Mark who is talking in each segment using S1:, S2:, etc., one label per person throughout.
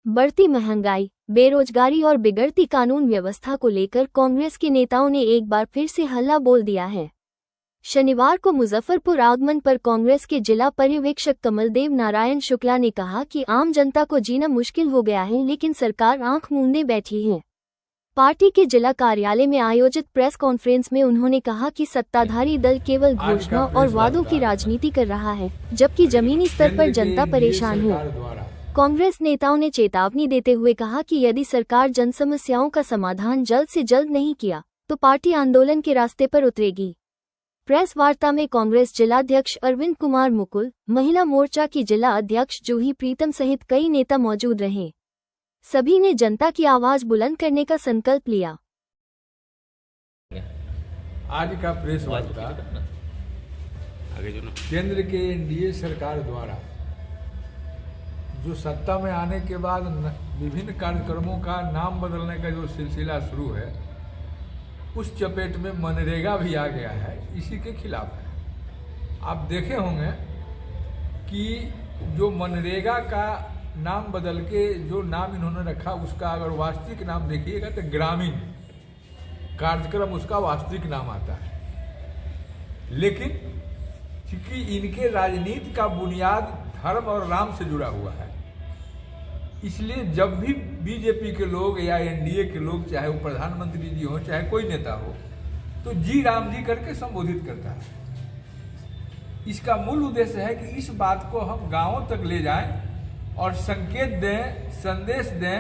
S1: बढ़ती महंगाई, बेरोजगारी और बिगड़ती कानून व्यवस्था को लेकर कांग्रेस के नेताओं ने एक बार फिर से हल्ला बोल दिया है। शनिवार को मुजफ्फरपुर आगमन पर कांग्रेस के जिला पर्यवेक्षक कमलदेव नारायण शुक्ला ने कहा कि आम जनता को जीना मुश्किल हो गया है, लेकिन सरकार आंख मूंदे बैठी है। पार्टी के जिला कार्यालय में आयोजित प्रेस कॉन्फ्रेंस में उन्होंने कहा कि सत्ताधारी दल केवल घोषणा और वादों की राजनीति कर रहा है, जबकि जमीनी स्तर पर जनता परेशान है। कांग्रेस नेताओं ने चेतावनी देते हुए कहा कि यदि सरकार जनसमस्याओं का समाधान जल्द से जल्द नहीं किया तो पार्टी आंदोलन के रास्ते पर उतरेगी। प्रेस वार्ता में कांग्रेस जिलाध्यक्ष अरविंद कुमार मुकुल, महिला मोर्चा की जिला अध्यक्ष जूही प्रीतम सहित कई नेता मौजूद रहे। सभी ने जनता की आवाज बुलंद करने का संकल्प लिया।
S2: आज का प्रेस वार्ता केंद्र के एनडीए सरकार द्वारा जो सत्ता में आने के बाद विभिन्न कार्यक्रमों का नाम बदलने का जो सिलसिला शुरू है, उस चपेट में मनरेगा भी आ गया है, इसी के खिलाफ है। आप देखे होंगे कि जो मनरेगा का नाम बदल के जो नाम इन्होंने रखा, उसका अगर वास्तविक नाम देखिएगा तो ग्रामीण कार्यक्रम उसका वास्तविक नाम आता है। लेकिन क्योंकि इनके राजनीति का बुनियाद धर्म और राम से जुड़ा हुआ है, इसलिए जब भी बीजेपी के लोग या एनडीए के लोग, चाहे वो प्रधानमंत्री जी हो चाहे कोई नेता हो, तो जी राम जी करके संबोधित करता है। इसका मूल उद्देश्य है कि इस बात को हम गांवों तक ले जाएं और संकेत दें, संदेश दें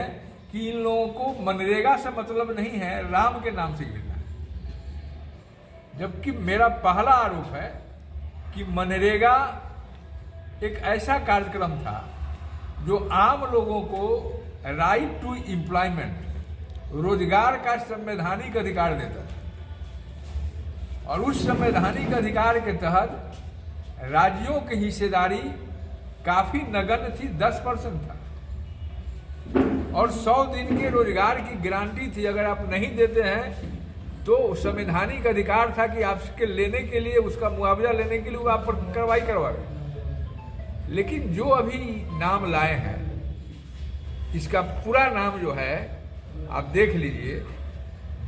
S2: कि इन लोगों को मनरेगा से मतलब नहीं है, राम के नाम से गिरना है। जबकि मेरा पहला आरोप है कि मनरेगा एक ऐसा कार्यक्रम था जो आम लोगों को राइट टू एम्प्लॉयमेंट, रोजगार का संवैधानिक अधिकार देता था, और उस संवैधानिक अधिकार के तहत राज्यों की हिस्सेदारी काफी नगण्य थी, 10% था, और 100 दिन के रोजगार की गारंटी थी। अगर आप नहीं देते हैं तो संवैधानिक अधिकार था कि आपके लेने के लिए, उसका मुआवजा लेने के लिए वो आप पर कार्रवाई करवाए। लेकिन जो अभी नाम लाए हैं, इसका पूरा नाम जो है आप देख लीजिए,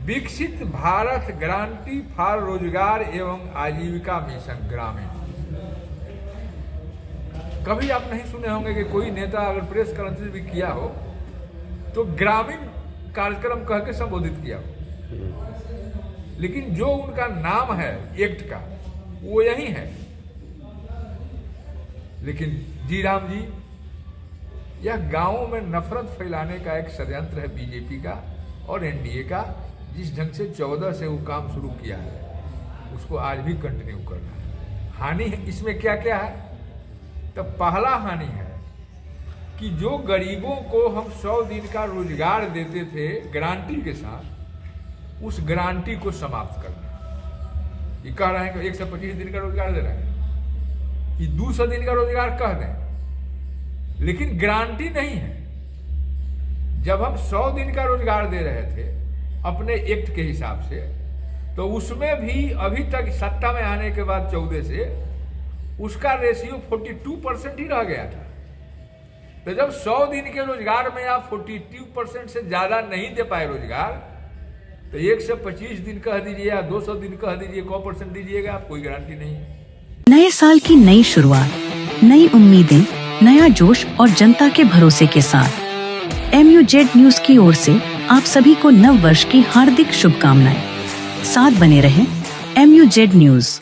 S2: विकसित भारत गारंटी फॉर रोजगार एवं आजीविका मिशन ग्रामीण। कभी आप नहीं सुने होंगे कि कोई नेता अगर प्रेस कॉन्फ्रेंस भी किया हो तो ग्रामीण कार्यक्रम कह के संबोधित किया हो। लेकिन जो उनका नाम है एक्ट का, वो यही है। लेकिन जी राम जी, यह गांवों में नफरत फैलाने का एक षड्यंत्र है बीजेपी का और एनडीए का। जिस ढंग से 14 से वो काम शुरू किया है, उसको आज भी कंटिन्यू करना है। हानि इसमें क्या क्या है? तो पहला हानि है कि जो गरीबों को हम 100 दिन का रोजगार देते थे गारंटी के साथ, उस गारंटी को समाप्त करना। ये कह रहे हैं कि 125 दिन का रोजगार दे रहे हैं, ये 200 दिन का रोजगार कह दें, लेकिन गारंटी नहीं है। जब हम 100 दिन का रोजगार दे रहे थे अपने एक्ट के हिसाब से, तो उसमें भी अभी तक सत्ता में आने के बाद 14 से उसका रेशियो 42% ही रह गया था। तो जब 100 दिन के रोजगार में आप 42% से ज्यादा नहीं दे पाए रोजगार, तो 125 दिन कह दीजिए या 200 दिन कह दीजिए, 1% दीजिएगा, आप कोई गारंटी नहीं है।
S3: नए साल की नई शुरुआत, नई उम्मीदें, नया जोश और जनता के भरोसे के साथ MUZ न्यूज की ओर से आप सभी को नव वर्ष की हार्दिक शुभकामनाएं। साथ बने रहें MUZ न्यूज।